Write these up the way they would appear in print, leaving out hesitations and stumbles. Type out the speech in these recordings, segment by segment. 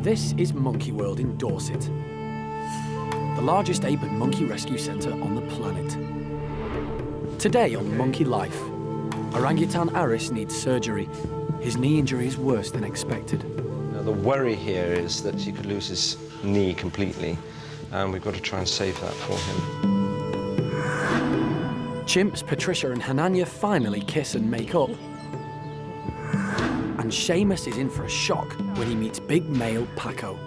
This is Monkey World in Dorset, the largest ape and monkey rescue centre on the planet. Today on Monkey Life, Orang-utan Aris needs surgery. His knee injury is worse than expected. Now, the worry here is that he could lose his knee completely, and we've got to try and save that for him. Chimps Patricia and Hananya finally kiss and make up. And Seamus is in for a shock when he meets big male Paco.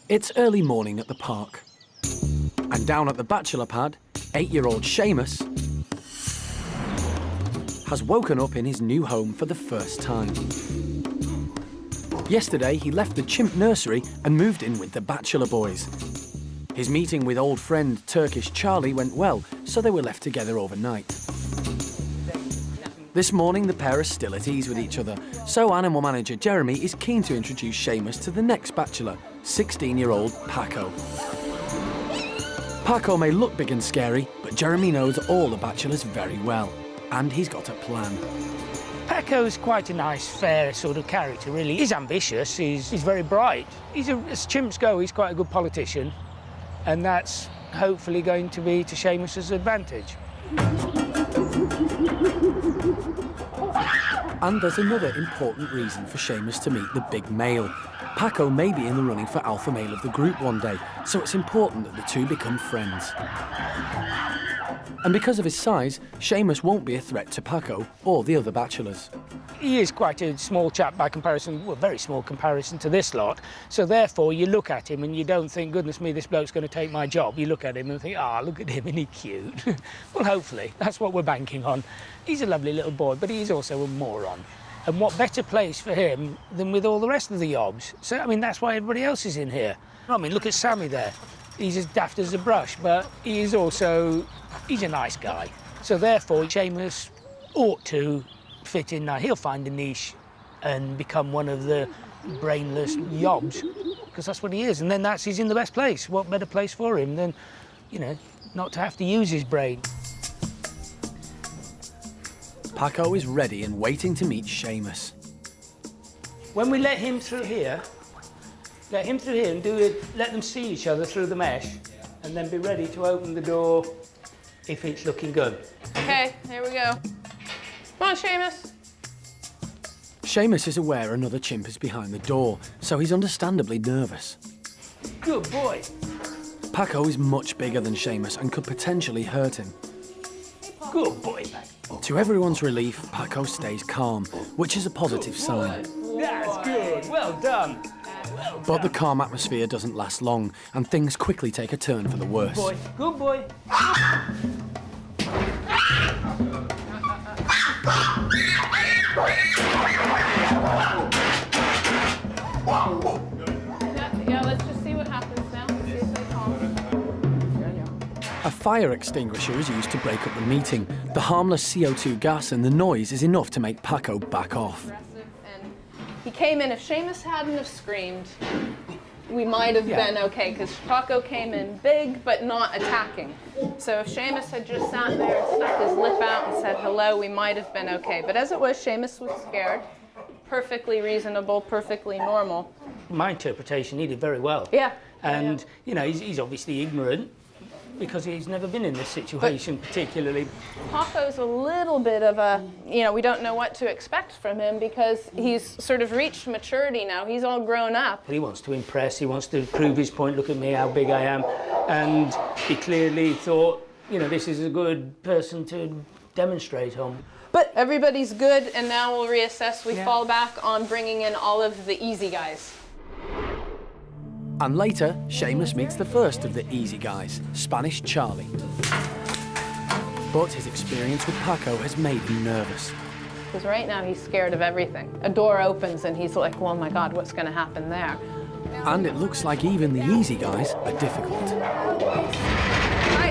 It's early morning at the park. And down at the Bachelor pad, 8-year-old Seamus has woken up in his new home for the first time. Yesterday, he left the chimp nursery and moved in with the Bachelor boys. His meeting with old friend Turkish Charlie went well, so they were left together overnight. This morning, the pair are still at ease with each other, so animal manager Jeremy is keen to introduce Seamus to the next Bachelor, 16-year-old Paco. Paco may look big and scary, but Jeremy knows all the Bachelors very well, and he's got a plan. Paco's quite a nice, fair sort of character, really. He's ambitious, he's very bright. As chimps go, he's quite a good politician, and that's hopefully going to be to Seamus's advantage. And there's another important reason for Seamus to meet the big male. Paco may be in the running for alpha male of the group one day, so it's important that the two become friends. And because of his size, Seamus won't be a threat to Paco or the other Bachelors. He is quite a small chap by comparison, well, very small comparison to this lot. So therefore, you look at him and you don't think, goodness me, this bloke's going to take my job. You look at him and think, look at him, isn't he cute? Well, hopefully, that's what we're banking on. He's a lovely little boy, but he's also a moron. And what better place for him than with all the rest of the yobs? So, I mean, that's why everybody else is in here. I mean, look at Sammy there. He's as daft as a brush, but he's a nice guy. So therefore, Seamus ought to fit in now. He'll find a niche and become one of the brainless yobs, because that's what he is. And then he's in the best place. What better place for him than, not to have to use his brain? Paco is ready and waiting to meet Seamus. When we let him through here and let them see each other through the mesh, and then be ready to open the door if it's looking good. Okay, here we go. Come on, Seamus. Seamus is aware another chimp is behind the door, so he's understandably nervous. Good boy. Paco is much bigger than Seamus and could potentially hurt him. Good boy, mate. To everyone's relief, Paco stays calm, which is a positive sign. That's good. Well done. But the calm atmosphere doesn't last long, and things quickly take a turn for the worse. Good boy. Yeah, let's just see what happens now. See if they calm. A fire extinguisher is used to break up the meeting. The harmless CO2 gas and the noise is enough to make Paco back off. And he came in. If Seamus hadn't have screamed, we might have been okay, because Paco came in big but not attacking. So if Seamus had just sat there and stuck his lip out and said hello, we might have been okay. But as it was, Seamus was scared. Perfectly reasonable, perfectly normal. My interpretation, he did very well. Yeah. And, he's obviously ignorant because he's never been in this situation particularly. Paco's a little bit of a, we don't know what to expect from him because he's sort of reached maturity now. He's all grown up. He wants to impress, he wants to prove his point, look at me, how big I am. And he clearly thought, this is a good person to demonstrate on. But everybody's good, and now we'll reassess. We fall back on bringing in all of the easy guys. And later, Seamus meets the first of the easy guys, Spanish Charlie. But his experience with Paco has made him nervous. Because right now he's scared of everything. A door opens and he's like, oh my God, what's going to happen there? And it looks like even the easy guys are difficult. Right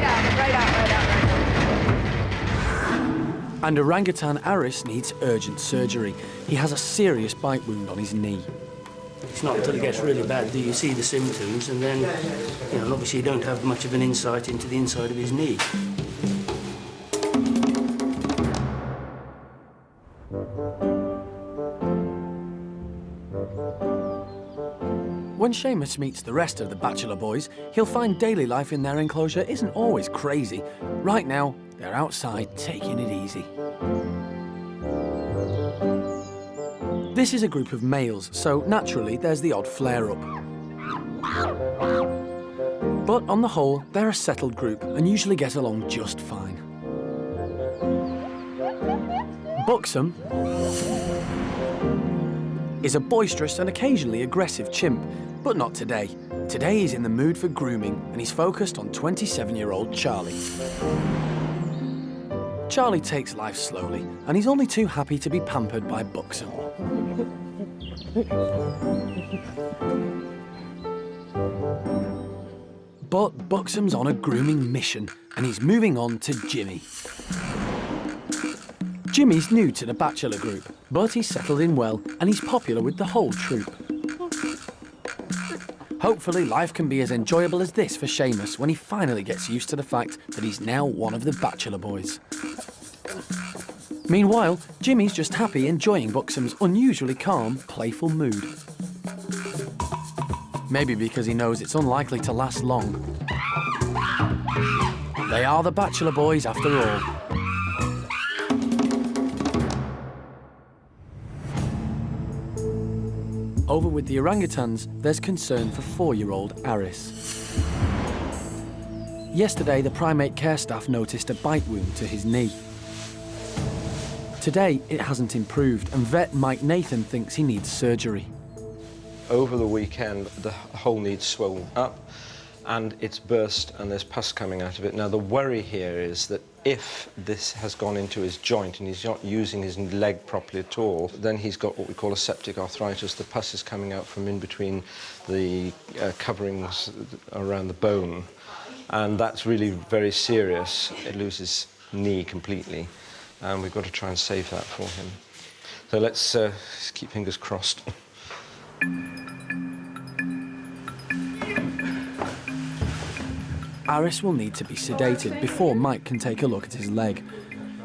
out, right out, right out, right out. And Orang-utan Aris needs urgent surgery. He has a serious bite wound on his knee. It's not until it gets really bad do you see the symptoms, and then, obviously you don't have much of an insight into the inside of his knee. When Seamus meets the rest of the Bachelor boys, he'll find daily life in their enclosure isn't always crazy. Right now, they're outside taking it easy. This is a group of males, so naturally there's the odd flare-up. But on the whole, they're a settled group and usually get along just fine. Buxom is a boisterous and occasionally aggressive chimp, but not today. Today he's in the mood for grooming and he's focused on 27-year-old Charlie. Charlie takes life slowly and he's only too happy to be pampered by Buxom. But Buxom's on a grooming mission and he's moving on to Jimmy. Jimmy's new to the Bachelor group, but he's settled in well and he's popular with the whole troop. Hopefully life can be as enjoyable as this for Seamus when he finally gets used to the fact that he's now one of the Bachelor boys. Meanwhile, Jimmy's just happy enjoying Buxom's unusually calm, playful mood. Maybe because he knows it's unlikely to last long. They are the Bachelor boys after all. Over with the orangutans, there's concern for 4-year-old Aris. Yesterday, the primate care staff noticed a bite wound to his knee. Today, it hasn't improved, and vet Mike Nathan thinks he needs surgery. Over the weekend, the hole needs swollen up and it's burst and there's pus coming out of it. Now, the worry here is that if this has gone into his joint and he's not using his leg properly at all, then he's got what we call a septic arthritis. The pus is coming out from in between the coverings around the bone, and that's really very serious. It loses knee completely, and we've got to try and save that for him. So let's keep fingers crossed. Aris will need to be sedated before Mike can take a look at his leg.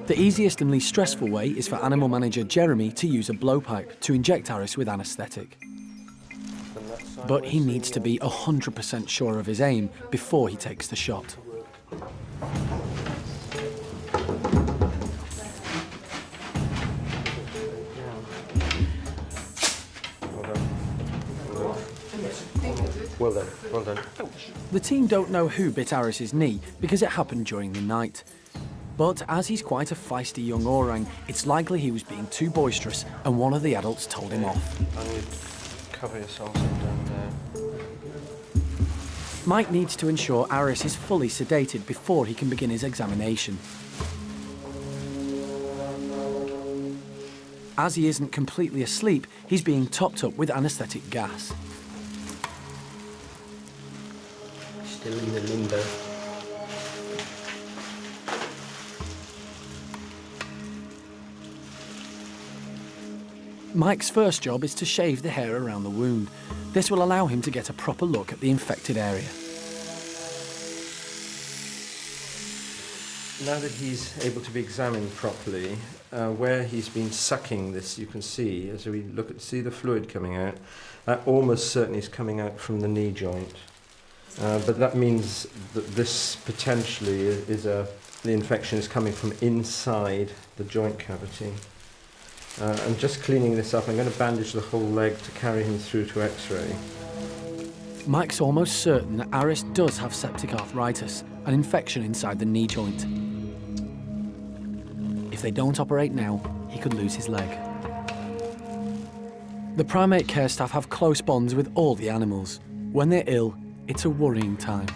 The easiest and least stressful way is for animal manager Jeremy to use a blowpipe to inject Aris with anaesthetic. But he needs to be 100% sure of his aim before he takes the shot. Well done, well done. The team don't know who bit Aris's knee because it happened during the night. But as he's quite a feisty young orang, it's likely he was being too boisterous and one of the adults told him off. And you cover yourself down there. Mike needs to ensure Aris is fully sedated before he can begin his examination. As he isn't completely asleep, he's being topped up with anaesthetic gas. Still in the limbo. Mike's first job is to shave the hair around the wound. This will allow him to get a proper look at the infected area. Now that he's able to be examined properly, where he's been sucking this, you can see, as we look at, see the fluid coming out, that almost certainly is coming out from the knee joint. But that means that this potentially is the infection is coming from inside the joint cavity. And just cleaning this up, I'm going to bandage the whole leg to carry him through to X-ray. Mike's almost certain that Aris does have septic arthritis, an infection inside the knee joint. If they don't operate now, he could lose his leg. The primate care staff have close bonds with all the animals. When they're ill, it's a worrying time.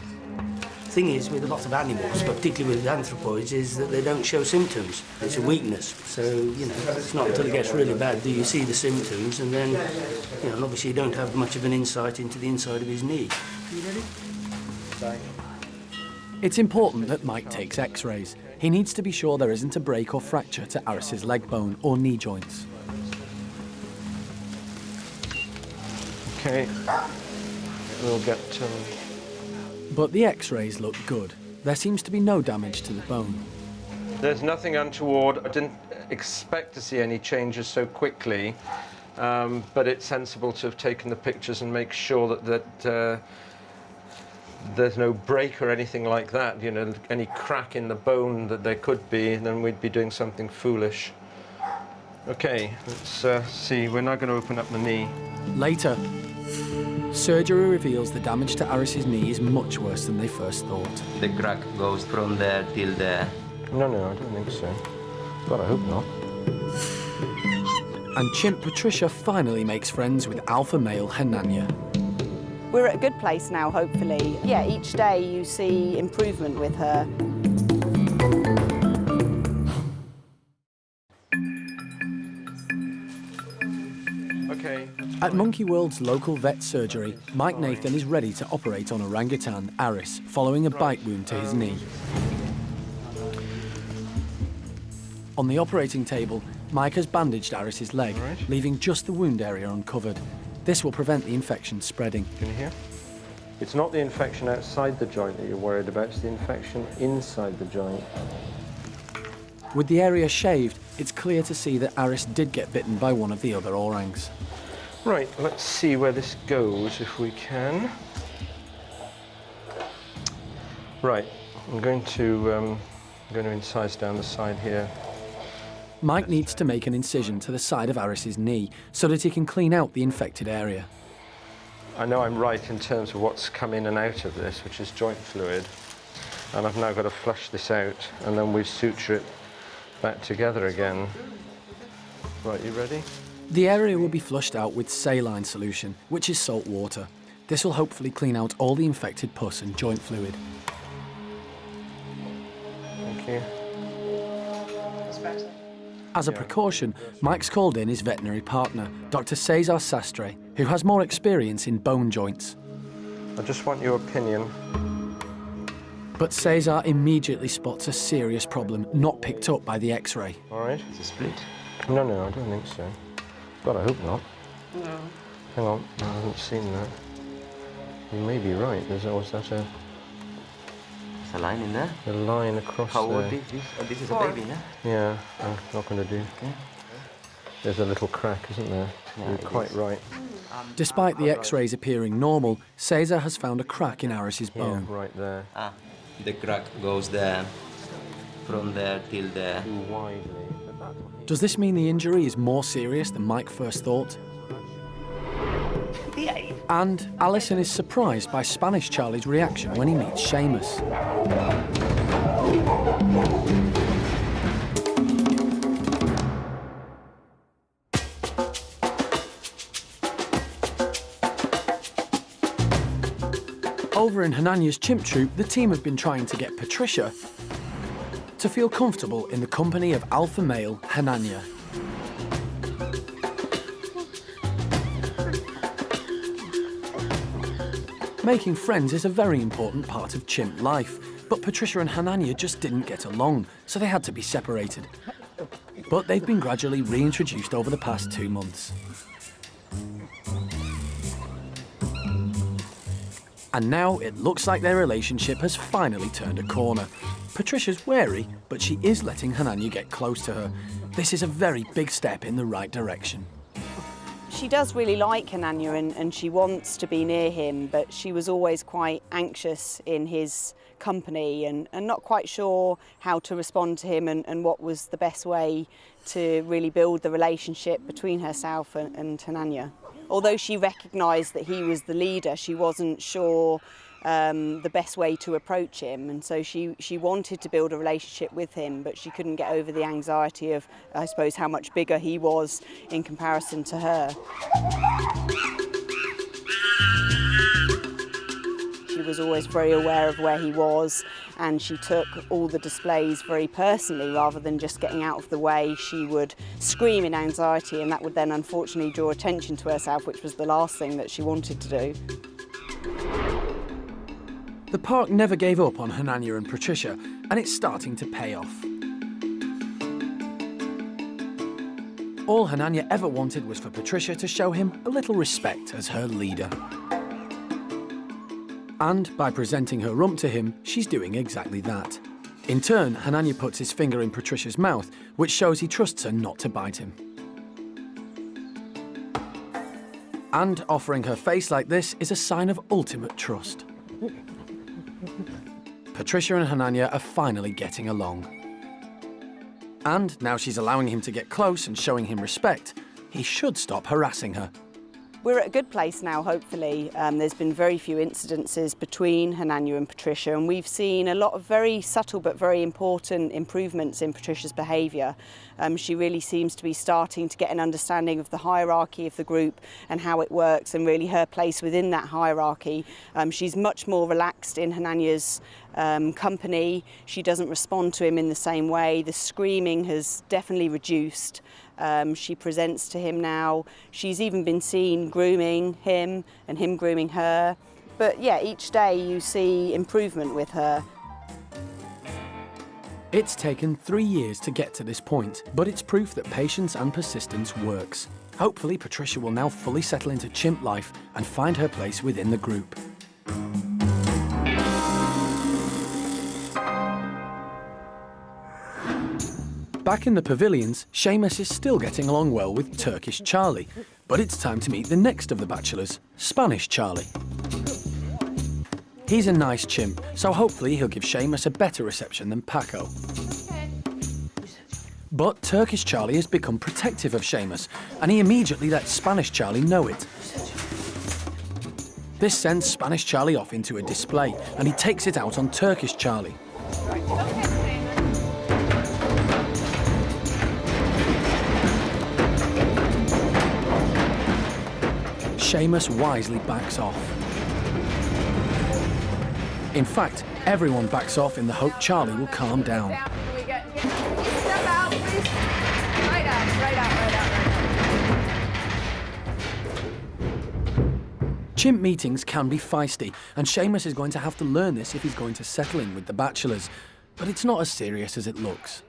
The thing is, with a lot of animals, but particularly with anthropoids, is that they don't show symptoms. It's a weakness. So, it's not until it gets really bad do you see the symptoms, and then, obviously you don't have much of an insight into the inside of his knee. Are you ready? It's important that Mike takes x-rays. He needs to be sure there isn't a break or fracture to Aris's leg bone or knee joints. Okay, we'll get... But the x-rays look good. There seems to be no damage to the bone. There's nothing untoward. I didn't expect to see any changes so quickly, but it's sensible to have taken the pictures and make sure that there's no break or anything like that, you know, any crack in the bone that there could be, and then we'd be doing something foolish. Okay, let's see. We're now going to open up the knee. Later, surgery reveals the damage to Aris's knee is much worse than they first thought. The crack goes from there till there. No, I don't think so. God, I hope not. And Chimp Patricia finally makes friends with alpha male Hananya. We're at a good place now, hopefully. Yeah, each day you see improvement with her. Okay. At Monkey World's local vet surgery, Mike Nathan is ready to operate on Orang-utan Aris following a bite wound to his knee. On the operating table, Mike has bandaged Aris's leg, leaving just the wound area uncovered. This will prevent the infection spreading. Can you hear? It's not the infection outside the joint that you're worried about, it's the infection inside the joint. With the area shaved, it's clear to see that Aris did get bitten by one of the other orangs. Right, let's see where this goes if we can. Right, I'm going to incise down the side here. Mike needs to make an incision to the side of Aris's knee so that he can clean out the infected area. I know I'm right in terms of what's come in and out of this, which is joint fluid. And I've now got to flush this out, and then we suture it back together again. Right, you ready? The area will be flushed out with saline solution, which is salt water. This will hopefully clean out all the infected pus and joint fluid. Thank you. As a precaution, Mike's called in his veterinary partner, Dr. Cesar Sastre, who has more experience in bone joints. I just want your opinion. But Cesar immediately spots a serious problem not picked up by the x-ray. All right. It's a split. No, I don't think so. God, I hope not. No. Hang on, I haven't seen that. You may be right. There's always that There's a line in there. a line across How there. old is this? Oh, this is a baby, no? Yeah, I'm not going to do. Okay. There's a little crack, isn't there? Yeah, You're it quite is. right. Despite the x-rays appearing normal, Cesar has found a crack in Aris's Yeah, bone. right there. Ah, the crack goes there, from there till there. Too widely. But that- Does this mean the injury is more serious than Mike first thought? And Alison is surprised by Spanish Charlie's reaction when he meets Seamus. Over in Hananya's chimp troop, the team have been trying to get Patricia to feel comfortable in the company of alpha male Hananya. Making friends is a very important part of chimp life, but Patricia and Hananya just didn't get along, so they had to be separated. But they've been gradually reintroduced over the past 2 months. And now it looks like their relationship has finally turned a corner. Patricia's wary, but she is letting Hananya get close to her. This is a very big step in the right direction. She does really like Hananya and she wants to be near him, but she was always quite anxious in his company and not quite sure how to respond to him and what was the best way to really build the relationship between herself and Hananya. Although she recognised that he was the leader, she wasn't sure the best way to approach him, and so she wanted to build a relationship with him, but she couldn't get over the anxiety of, I suppose, how much bigger he was in comparison to her. She was always very aware of where he was, and she took all the displays very personally. Rather than just getting out of the way, she would scream in anxiety, and that would then unfortunately draw attention to herself, which was the last thing that she wanted to do. The park never gave up on Hananya and Patricia, and it's starting to pay off. All Hananya ever wanted was for Patricia to show him a little respect as her leader. And by presenting her rump to him, she's doing exactly that. In turn, Hananya puts his finger in Patricia's mouth, which shows he trusts her not to bite him. And offering her face like this is a sign of ultimate trust. Patricia and Hananya are finally getting along. And now she's allowing him to get close and showing him respect, he should stop harassing her. We're at a good place now, hopefully. There's been very few incidences between Hananya and Patricia, and we've seen a lot of very subtle but very important improvements in Patricia's behaviour. She really seems to be starting to get an understanding of the hierarchy of the group and how it works, and really her place within that hierarchy. She's much more relaxed in Hananya's company. She doesn't respond to him in the same way. The screaming has definitely reduced. She presents to him now. She's even been seen grooming him and him grooming her. But yeah, each day you see improvement with her. It's taken 3 years to get to this point, but it's proof that patience and persistence works. Hopefully, Patricia will now fully settle into chimp life and find her place within the group. Back in the pavilions, Seamus is still getting along well with Turkish Charlie, but it's time to meet the next of the bachelors, Spanish Charlie. He's a nice chimp, so hopefully he'll give Seamus a better reception than Paco. But Turkish Charlie has become protective of Seamus, and he immediately lets Spanish Charlie know it. This sends Spanish Charlie off into a display, and he takes it out on Turkish Charlie. Seamus wisely backs off. In fact, everyone backs off in the hope Charlie will calm down. Step out, please. Right out. Chimp meetings can be feisty, and Seamus is going to have to learn this if he's going to settle in with the bachelors. But it's not as serious as it looks.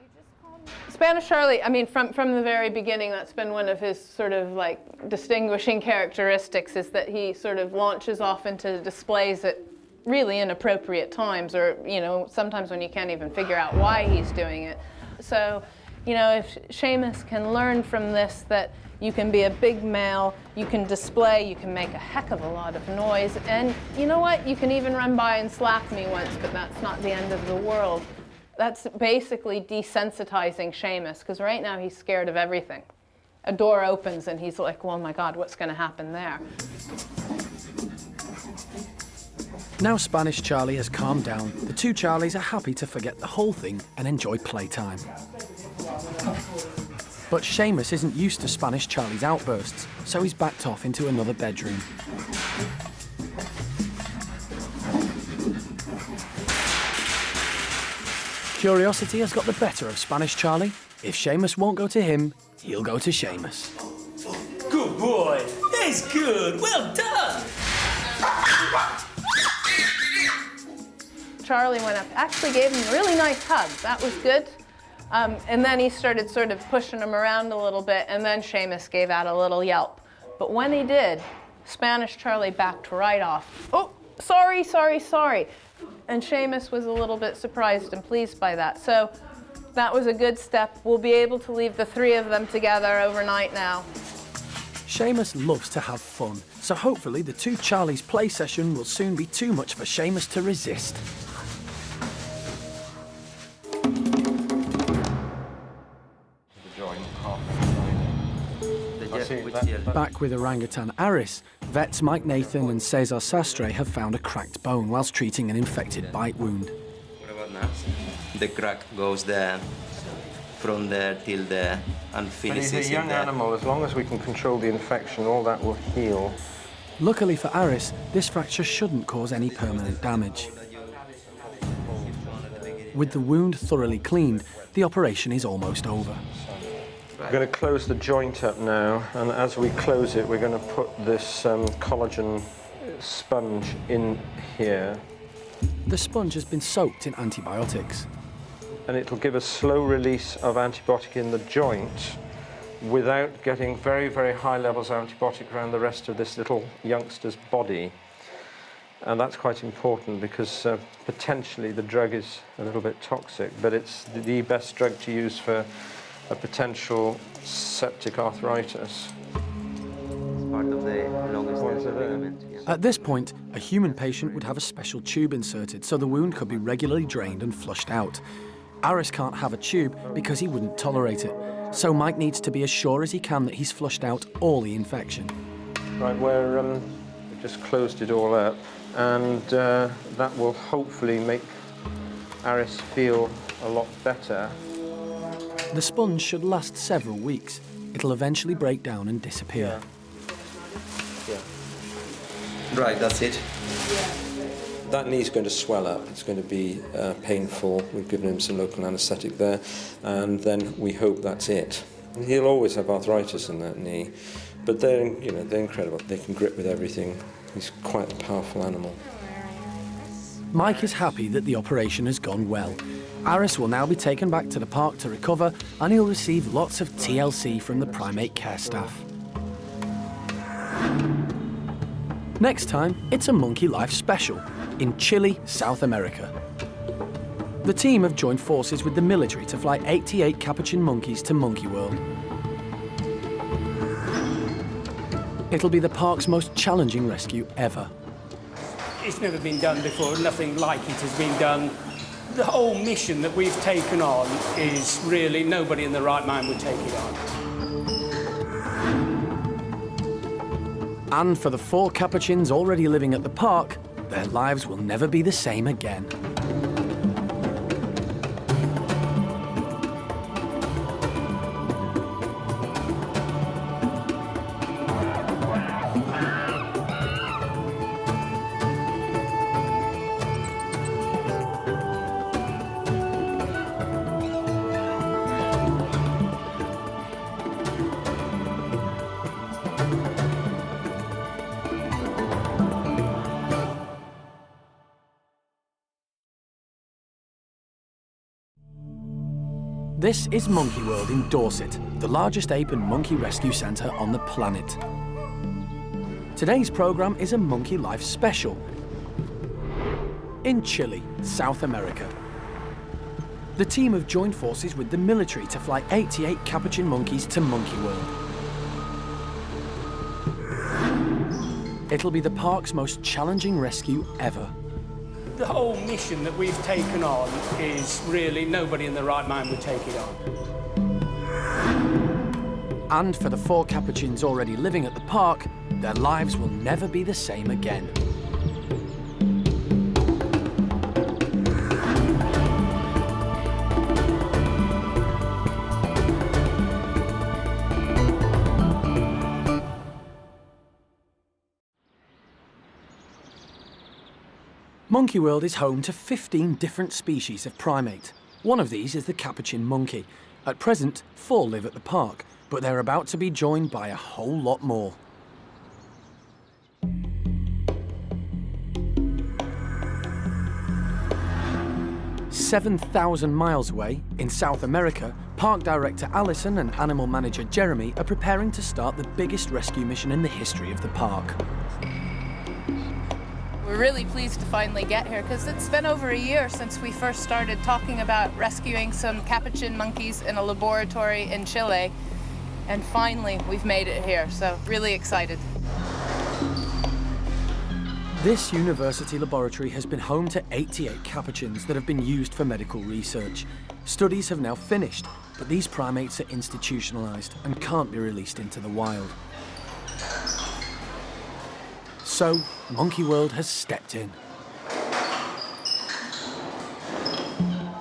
Spanish Charlie, I mean, from the very beginning, that's been one of his sort of like distinguishing characteristics, is that he sort of launches off into displays at really inappropriate times, or, you know, sometimes when you can't even figure out why he's doing it. So, you know, if Seamus can learn from this that you can be a big male, you can display, you can make a heck of a lot of noise, and you know what, you can even run by and slap me once, but that's not the end of the world. That's basically desensitizing Seamus, because right now he's scared of everything. A door opens and he's like, well, my God, what's going to happen there? Now Spanish Charlie has calmed down, the two Charlies are happy to forget the whole thing and enjoy playtime. But Seamus isn't used to Spanish Charlie's outbursts, so he's backed off into another bedroom. Curiosity has got the better of Spanish Charlie. If Seamus won't go to him, he'll go to Seamus. Good boy. That's good. Well done. Charlie went up, actually gave him a really nice hug. That was good. And then he started sort of pushing him around a little bit, and then Seamus gave out a little yelp. But when he did, Spanish Charlie backed right off. Oh, sorry. And Seamus was a little bit surprised and pleased by that. So that was a good step. We'll be able to leave the three of them together overnight now. Seamus loves to have fun, so hopefully the two Charlies' play session will soon be too much for Seamus to resist. Back with Orang-utan Aris, vets Mike Nathan and Cesar Sastre have found a cracked bone whilst treating an infected bite wound. What about now? The crack goes there, from there till there, and But finishes he's a young in there. animal. As long as we can control the infection, all that will heal. Luckily for Aris, this fracture shouldn't cause any permanent damage. With the wound thoroughly cleaned, the operation is almost over. We're going to close the joint up now, and as we close it, we're going to put this collagen sponge in here. the sponge has been soaked in antibiotics. And it'll give a slow release of antibiotic in the joint without getting very, very high levels of antibiotic around the rest of this little youngster's body. And that's quite important because potentially the drug is a little bit toxic, but it's the best drug to use for a potential septic arthritis. Part of the longest ligament. Yeah. At this point, a human patient would have a special tube inserted so the wound could be regularly drained and flushed out. Aris can't have a tube because he wouldn't tolerate it, so Mike needs to be as sure as he can that he's flushed out all the infection. Right, we've just closed it all up, and that will hopefully make Aris feel a lot better. The sponge should last several weeks. It'll eventually break down and disappear. Yeah. Right, that's it. That knee's going to swell up. It's going to be painful. We've given him some local anaesthetic there, and then we hope that's it. He'll always have arthritis in that knee, but they're incredible. They can grip with everything. He's quite a powerful animal. Mike is happy that the operation has gone well. Aris will now be taken back to the park to recover, and he'll receive lots of TLC from the primate care staff. Next time, it's a Monkey Life special in Chile, South America. The team have joined forces with the military to fly 88 capuchin monkeys to Monkey World. It'll be the park's most challenging rescue ever. It's never been done before, nothing like it has been done. The whole mission that we've taken on is really nobody in their right mind would take it on. And for the 4 capuchins already living at the park, their lives will never be the same again. This is Monkey World in Dorset, the largest ape and monkey rescue centre on the planet. Today's programme is a Monkey Life special in Chile, South America. The team have joined forces with the military to fly 88 capuchin monkeys to Monkey World. It'll be the park's most challenging rescue ever. The whole mission that we've taken on is really nobody in their right mind would take it on. And for the 4 capuchins already living at the park, their lives will never be the same again. Monkey World is home to 15 different species of primate. One of these is the capuchin monkey. At present, 4 live at the park, but they're about to be joined by a whole lot more. 7,000 miles away, in South America, Park Director Alison and Animal Manager Jeremy are preparing to start the biggest rescue mission in the history of the park. We're really pleased to finally get here because it's been over a year since we first started talking about rescuing some capuchin monkeys in a laboratory in Chile, and finally we've made it here, so really excited. This university laboratory has been home to 88 capuchins that have been used for medical research. Studies have now finished, but these primates are institutionalized and can't be released into the wild. So, Monkey World has stepped in.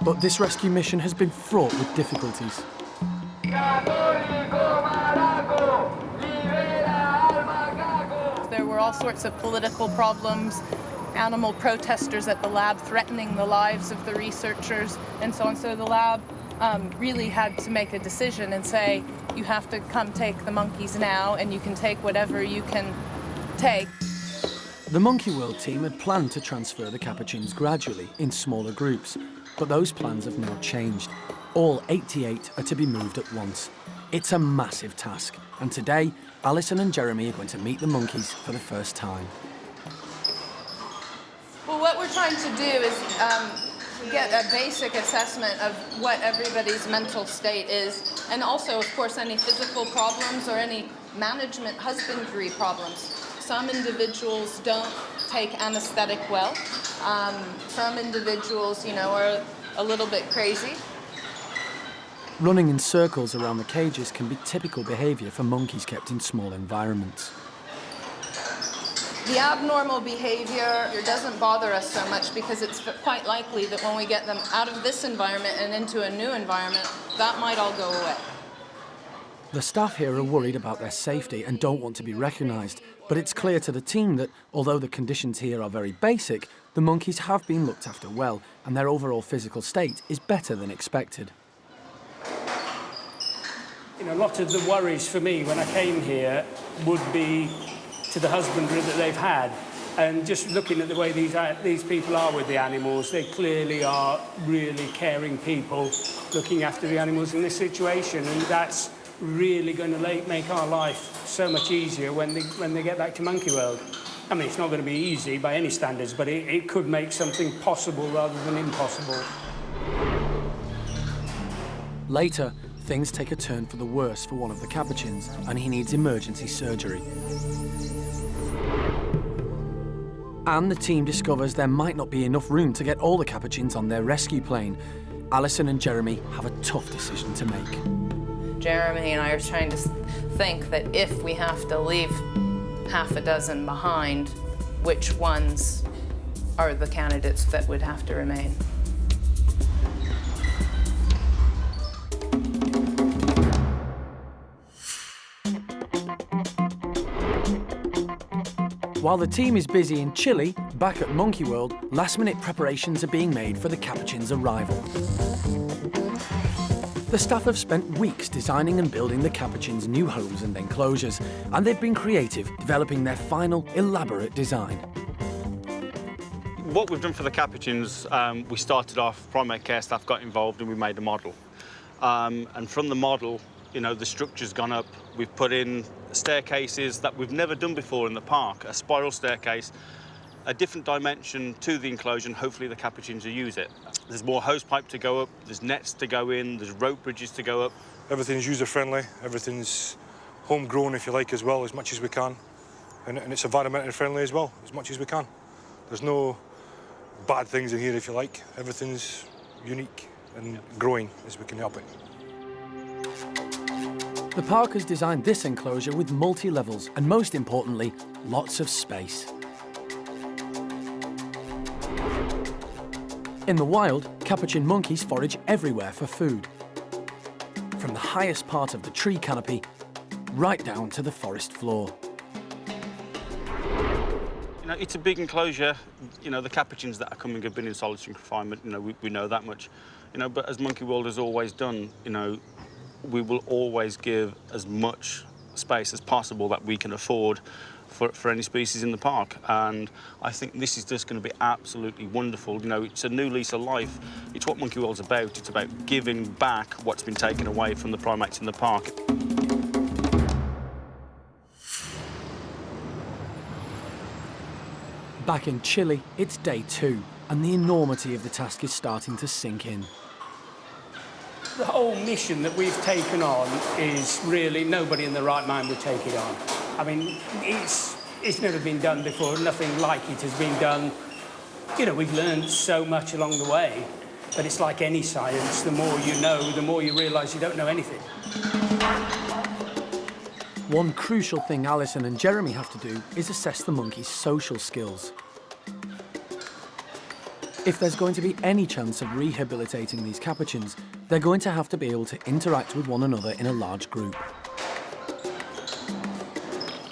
But this rescue mission has been fraught with difficulties. There were all sorts of political problems, animal protesters at the lab threatening the lives of the researchers and so on. So the lab really had to make a decision and say, you have to come take the monkeys now, and you can take whatever you can take. The Monkey World team had planned to transfer the capuchins gradually in smaller groups, but those plans have now changed. All 88 are to be moved at once. It's a massive task, and today, Alison and Jeremy are going to meet the monkeys for the first time. Well, what we're trying to do is get a basic assessment of what everybody's mental state is, and also, of course, any physical problems or any management husbandry problems. Some individuals don't take anesthetic well. Some individuals, you know, are a little bit crazy. Running in circles around the cages can be typical behaviour for monkeys kept in small environments. The abnormal behavior doesn't bother us so much because it's quite likely that when we get them out of this environment and into a new environment, that might all go away. The staff here are worried about their safety and don't want to be recognised, but it's clear to the team that, although the conditions here are very basic, the monkeys have been looked after well and their overall physical state is better than expected. You know, a lot of the worries for me when I came here would be to the husbandry that they've had. And just looking at the way these people are with the animals, they clearly are really caring people looking after the animals in this situation. And that's really going to make our life so much easier when they get back to Monkey World. I mean, it's not going to be easy by any standards, but it could make something possible rather than impossible. Later, things take a turn for the worse for one of the capuchins, and he needs emergency surgery. And the team discovers there might not be enough room to get all the capuchins on their rescue plane. Alison and Jeremy have a tough decision to make. Jeremy and I are trying to think that if we have to leave half a dozen behind, which ones are the candidates that would have to remain. While the team is busy in Chile, back at Monkey World, last-minute preparations are being made for the capuchin's arrival. The staff have spent weeks designing and building the capuchins' new homes and enclosures, and they've been creative, developing their final, elaborate design. What we've done for the capuchins, we started off, primate care staff got involved and we made a model. And from the model, you know, the structure's gone up. We've put in staircases that we've never done before in the park, a spiral staircase, a different dimension to the enclosure, and hopefully the capuchins will use it. There's more hose pipe to go up, there's nets to go in, there's rope bridges to go up. Everything's user-friendly, everything's homegrown, if you like, as well, as much as we can. And it's environmentally friendly as well, as much as we can. There's no bad things in here, if you like. Everything's unique and growing as we can help it. The park has designed this enclosure with multi-levels and, most importantly, lots of space. In the wild, capuchin monkeys forage everywhere for food. From the highest part of the tree canopy, right down to the forest floor. You know, it's a big enclosure. You know, the capuchins that are coming have been in solitary confinement, you know, we know that much. You know, but as Monkey World has always done, you know, we will always give as much space as possible that we can afford for any species in the park. And I think this is just going to be absolutely wonderful. You know, it's a new lease of life. It's what Monkey World's about. It's about giving back what's been taken away from the primates in the park. Back in Chile, it's day 2, and the enormity of the task is starting to sink in. The whole mission that we've taken on is really nobody in their right mind would take it on. I mean, it's never been done before. Nothing like it has been done. You know, we've learned so much along the way, but it's like any science. The more you know, the more you realise you don't know anything. One crucial thing Alison and Jeremy have to do is assess the monkeys' social skills. If there's going to be any chance of rehabilitating these capuchins, they're going to have to be able to interact with one another in a large group.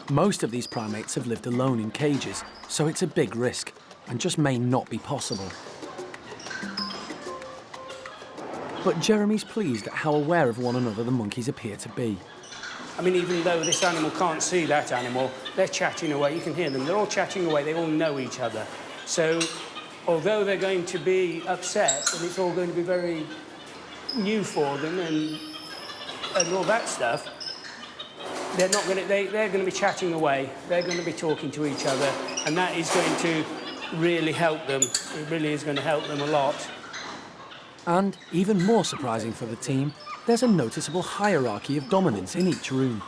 Most of these primates have lived alone in cages, so it's a big risk, and just may not be possible. But Jeremy's pleased at how aware of one another the monkeys appear to be. I mean, even though this animal can't see that animal, they're chatting away. You can hear them. They're all chatting away. They all know each other. So although they're going to be upset, and it's all going to be very new for them and all that stuff, they're not going to, they're going to be chatting away. They're going to be talking to each other, and that is going to really help them. It really is going to help them a lot. And, even more surprising for the team, there's a noticeable hierarchy of dominance in each room.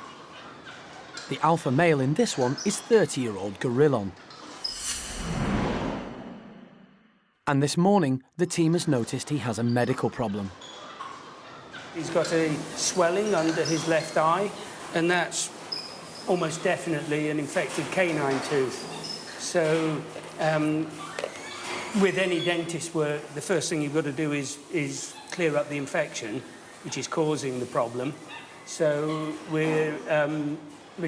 The alpha male in this one is 30-year-old Gorillon. And this morning, the team has noticed he has a medical problem. He's got a swelling under his left eye, and that's almost definitely an infected canine tooth. So, with any dentist work, the first thing you've got to do is clear up the infection, which is causing the problem. So we've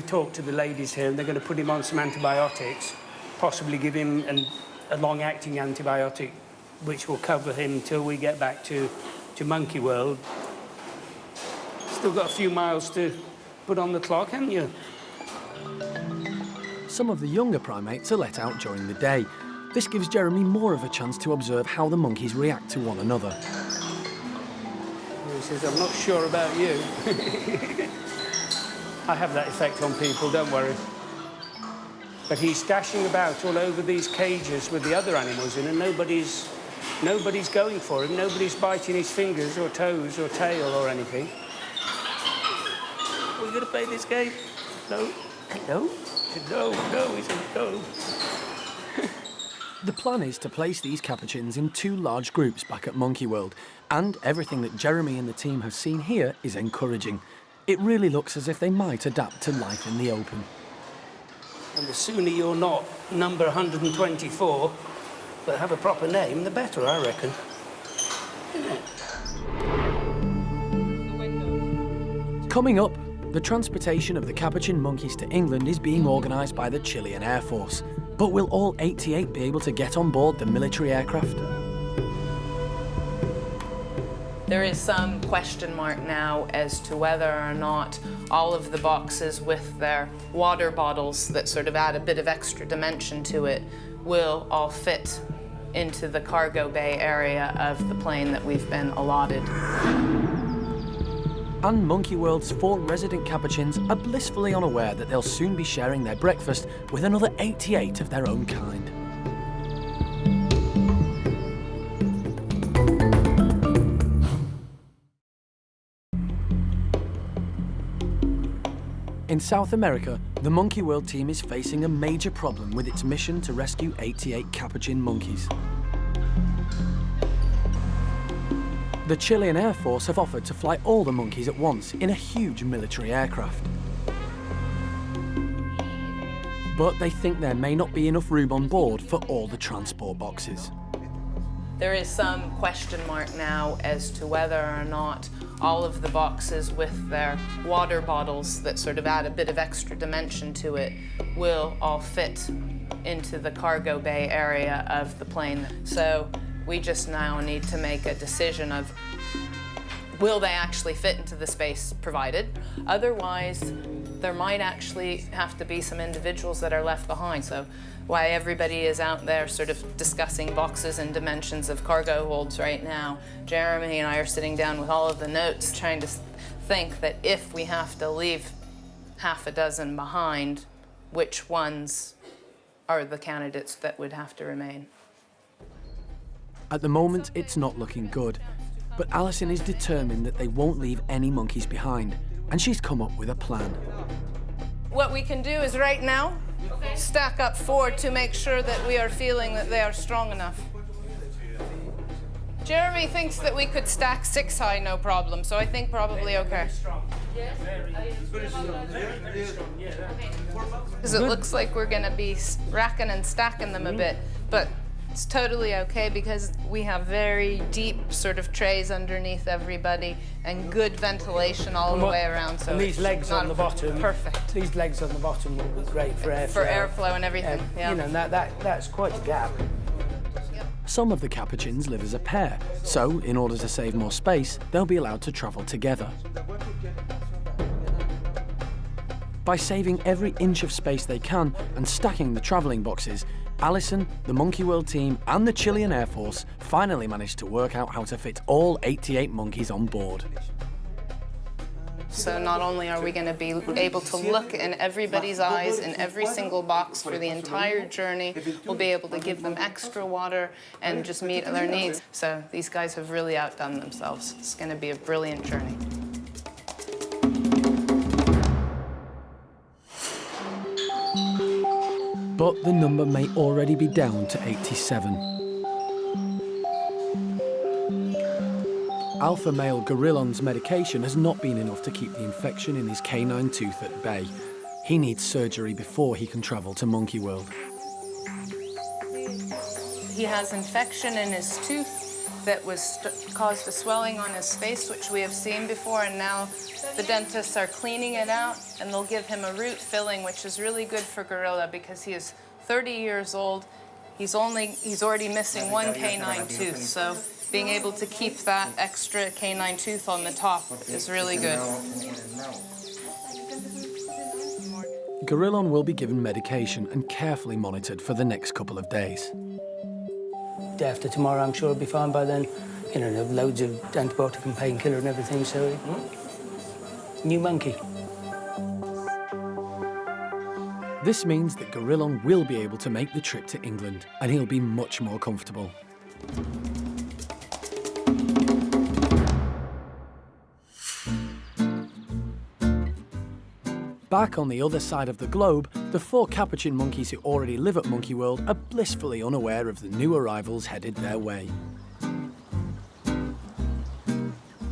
talked to the ladies here, and they're going to put him on some antibiotics, possibly give him a long-acting antibiotic, which will cover him till we get back to Monkey World. Still got a few miles to put on the clock, haven't you? Some of the younger primates are let out during the day. This gives Jeremy more of a chance to observe how the monkeys react to one another. He says, I'm not sure about you. I have that effect on people, don't worry. But he's dashing about all over these cages with the other animals in, and nobody's going for him. Nobody's biting his fingers or toes or tail or anything. Are we going to play this game? No. No? No, he says no. The plan is to place these capuchins in 2 large groups back at Monkey World, and everything that Jeremy and the team have seen here is encouraging. It really looks as if they might adapt to life in the open. And the sooner you're not number 124, but have a proper name, the better, I reckon. Isn't it? Coming up, the transportation of the capuchin monkeys to England is being organised by the Chilean Air Force. But will all 88 be able to get on board the military aircraft? There is some question mark now as to whether or not all of the boxes with their water bottles that sort of add a bit of extra dimension to it will all fit into the cargo bay area of the plane that we've been allotted. And Monkey World's 4 resident capuchins are blissfully unaware that they'll soon be sharing their breakfast with another 88 of their own kind. In South America, the Monkey World team is facing a major problem with its mission to rescue 88 capuchin monkeys. The Chilean Air Force have offered to fly all the monkeys at once in a huge military aircraft. But they think there may not be enough room on board for all the transport boxes. There is some question mark now as to whether or not all of the boxes with their water bottles that sort of add a bit of extra dimension to it will all fit into the cargo bay area of the plane. So we just now need to make a decision of, will they actually fit into the space provided? Otherwise, there might actually have to be some individuals that are left behind. So why everybody is out there sort of discussing boxes and dimensions of cargo holds right now, Jeremy and I are sitting down with all of the notes trying to think that if we have to leave half a dozen behind, which ones are the candidates that would have to remain. At the moment, it's not looking good, but Alison is determined that they won't leave any monkeys behind, and she's come up with a plan. What we can do is right now stack up 4 to make sure that we are feeling that they are strong enough. Jeremy thinks that we could stack 6 high, no problem, so I think probably okay. Because it looks like we're going to be racking and stacking them a bit, but it's totally okay because we have very deep sort of trays underneath everybody and good ventilation all the way around. So and these legs on the bottom, perfect. These legs on the bottom will be great for airflow. For airflow and everything. Yeah. You know, that's quite a gap. Some of the capuchins live as a pair, so in order to save more space, they'll be allowed to travel together. By saving every inch of space they can and stacking the travelling boxes, Alison, the Monkey World team and the Chilean Air Force finally managed to work out how to fit all 88 monkeys on board. So not only are we going to be able to look in everybody's eyes in every single box for the entire journey, we'll be able to give them extra water and just meet their needs. So these guys have really outdone themselves. It's going to be a brilliant journey. But the number may already be down to 87. Alpha male Gorillon's medication has not been enough to keep the infection in his canine tooth at bay. He needs surgery before he can travel to Monkey World. He has infection in his tooth that caused a swelling on his face, which we have seen before, and now the dentists are cleaning it out, and they'll give him a root filling, which is really good for Gorilla because he is 30 years old. He's already missing one canine tooth, so being able to keep that extra canine tooth on the top is really good. Gorillon will be given medication and carefully monitored for the next couple of days. Day after tomorrow, I'm sure he'll be fine by then. You know, there's loads of antibiotic and painkiller and everything, so... New monkey. This means that Gorillon will be able to make the trip to England, and he'll be much more comfortable. Back on the other side of the globe, the 4 capuchin monkeys who already live at Monkey World are blissfully unaware of the new arrivals headed their way.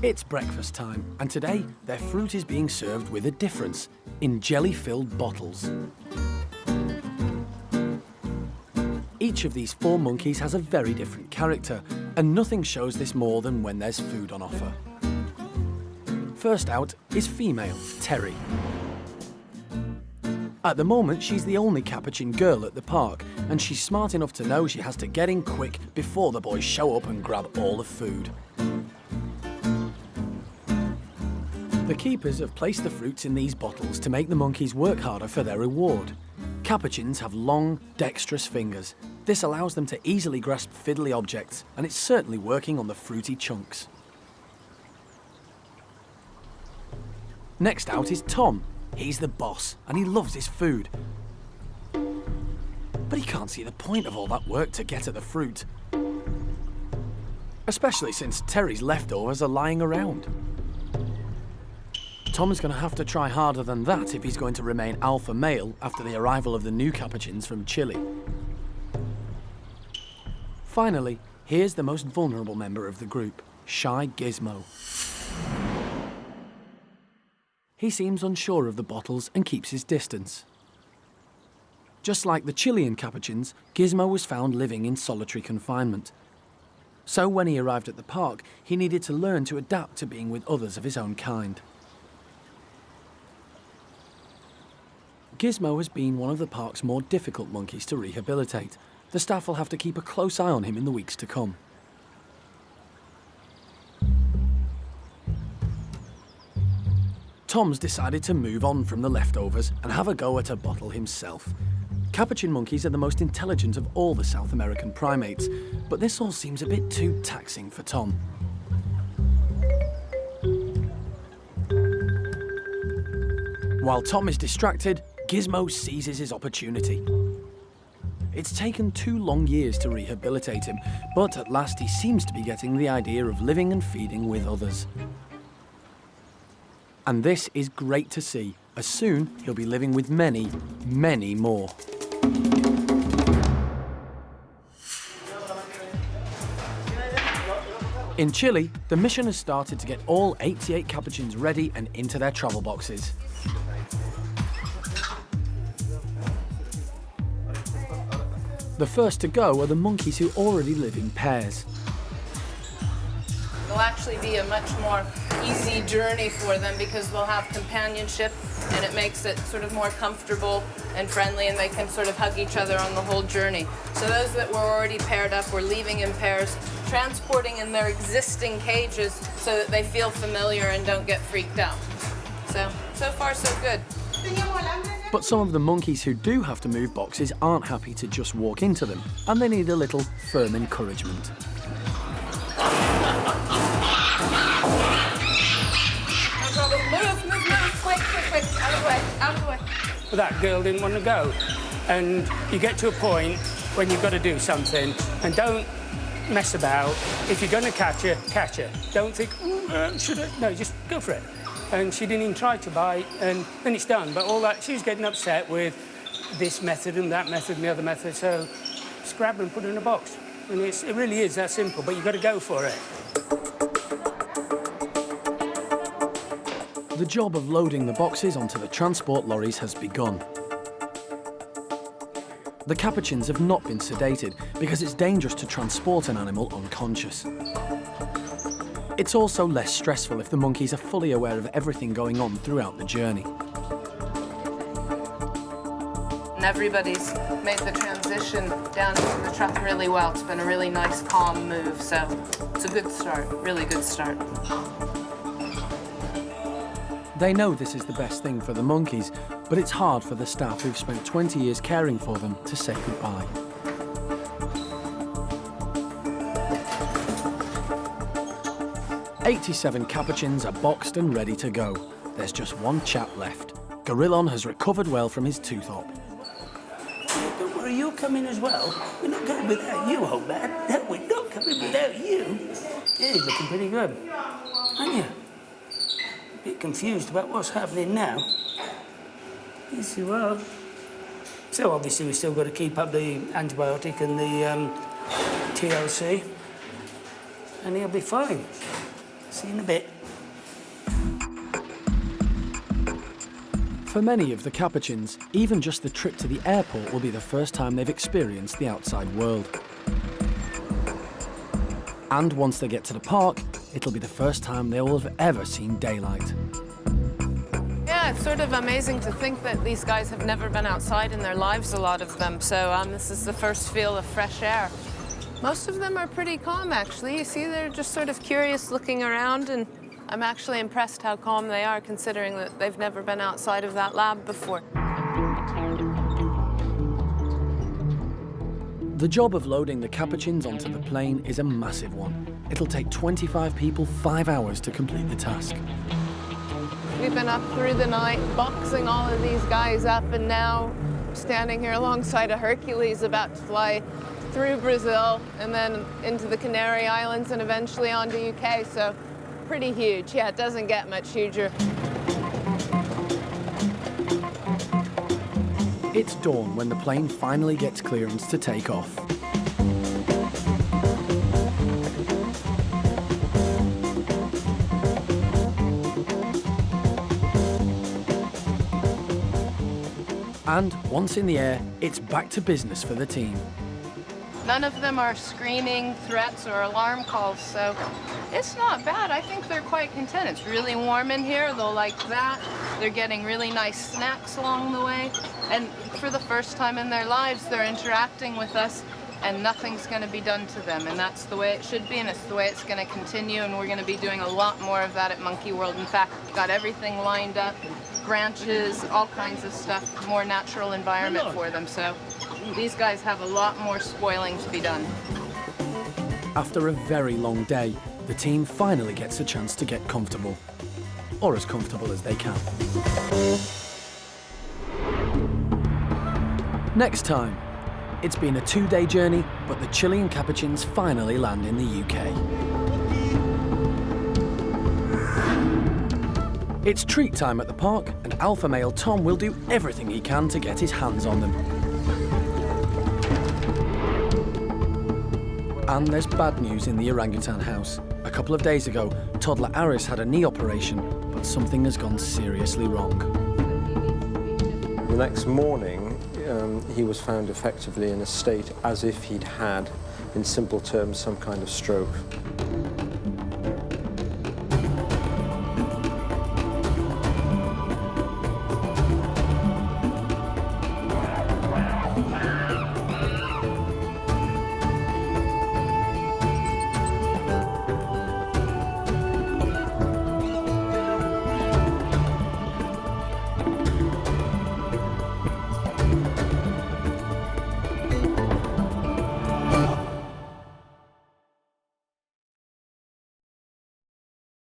It's breakfast time, and today their fruit is being served with a difference, in jelly-filled bottles. Each of these 4 monkeys has a very different character, and nothing shows this more than when there's food on offer. First out is female, Terry. At the moment, she's the only capuchin girl at the park, and she's smart enough to know she has to get in quick before the boys show up and grab all the food. The keepers have placed the fruits in these bottles to make the monkeys work harder for their reward. Capuchins have long, dexterous fingers. This allows them to easily grasp fiddly objects, and it's certainly working on the fruity chunks. Next out is Tom. He's the boss, and he loves his food. But he can't see the point of all that work to get at the fruit. Especially since Terry's leftovers are lying around. Tom's going to have to try harder than that if he's going to remain alpha male after the arrival of the new capuchins from Chile. Finally, here's the most vulnerable member of the group, Shy Gizmo. He seems unsure of the bottles and keeps his distance. Just like the Chilean capuchins, Gizmo was found living in solitary confinement. So when he arrived at the park, he needed to learn to adapt to being with others of his own kind. Gizmo has been one of the park's more difficult monkeys to rehabilitate. The staff will have to keep a close eye on him in the weeks to come. Tom's decided to move on from the leftovers and have a go at a bottle himself. Capuchin monkeys are the most intelligent of all the South American primates, but this all seems a bit too taxing for Tom. While Tom is distracted, Gizmo seizes his opportunity. It's taken 2 long years to rehabilitate him, but at last he seems to be getting the idea of living and feeding with others. And this is great to see, as soon he'll be living with many, many more. In Chile, the mission has started to get all 88 capuchins ready and into their travel boxes. The first to go are the monkeys who already live in pairs. It'll actually be a much more easy journey for them because they'll have companionship, and it makes it sort of more comfortable and friendly, and they can sort of hug each other on the whole journey. So those that were already paired up, we're leaving in pairs, transporting in their existing cages so that they feel familiar and don't get freaked out. So far so good. But some of the monkeys who do have to move boxes aren't happy to just walk into them, and they need a little firm encouragement. But that girl didn't want to go. And you get to a point when you've got to do something, and don't mess about. If you're going to catch her, catch her. Don't think, should I? No, just go for it. And she didn't even try to bite, and then it's done. But all that, she was getting upset with this method and that method and the other method, so just grab her and put her in a box. And it really is that simple, but you've got to go for it. The job of loading the boxes onto the transport lorries has begun. The capuchins have not been sedated because it's dangerous to transport an animal unconscious. It's also less stressful if the monkeys are fully aware of everything going on throughout the journey. And everybody's made the transition down into the truck really well. It's been a really nice, calm move, so it's a good start, really good start. They know this is the best thing for the monkeys, but it's hard for the staff who've spent 20 years caring for them to say goodbye. "87 capuchins are boxed and ready to go. There's just one chap left. Gorillon has recovered well from his tooth op. Don't worry, you're coming as well. We're not going without you, old man. No, we're not coming without you. Yeah, you're looking pretty good, aren't you? A bit confused about what's happening now. Yes, you are. So obviously we've still got to keep up the antibiotic and the TLC, and he'll be fine. See you in a bit. For many of the capuchins, even just the trip to the airport will be the first time they've experienced the outside world. And once they get to the park, it'll be the first time they will have ever seen daylight. Yeah, it's sort of amazing to think that these guys have never been outside in their lives, a lot of them. So this is the first feel of fresh air. Most of them are pretty calm, actually. You see, they're just sort of curious looking around, and I'm actually impressed how calm they are, considering that they've never been outside of that lab before. The job of loading the capuchins onto the plane is a massive one. It'll take 25 people 5 hours to complete the task. We've been up through the night, boxing all of these guys up, and now standing here alongside a Hercules about to fly through Brazil and then into the Canary Islands and eventually on to UK, so pretty huge. Yeah, it doesn't get much huger. It's dawn when the plane finally gets clearance to take off. And once in the air, it's back to business for the team. None of them are screaming threats or alarm calls, so it's not bad. I think they're quite content. It's really warm in here. They'll like that. They're getting really nice snacks along the way. And for the first time in their lives, they're interacting with us, and nothing's going to be done to them. And that's the way it should be, and it's the way it's going to continue. And we're going to be doing a lot more of that at Monkey World. In fact, we've got everything lined up, branches, all kinds of stuff, more natural environment for them. So these guys have a lot more spoiling to be done. After a very long day, the team finally gets a chance to get comfortable. Or as comfortable as they can. Next time. It's been a 2-day journey, but the Chilean capuchins finally land in the UK. It's treat time at the park, and alpha male Tom will do everything he can to get his hands on them. And there's bad news in the orangutan house. A couple of days ago, toddler Aris had a knee operation, but something has gone seriously wrong. The next morning, he was found effectively in a state as if he'd had, in simple terms, some kind of stroke.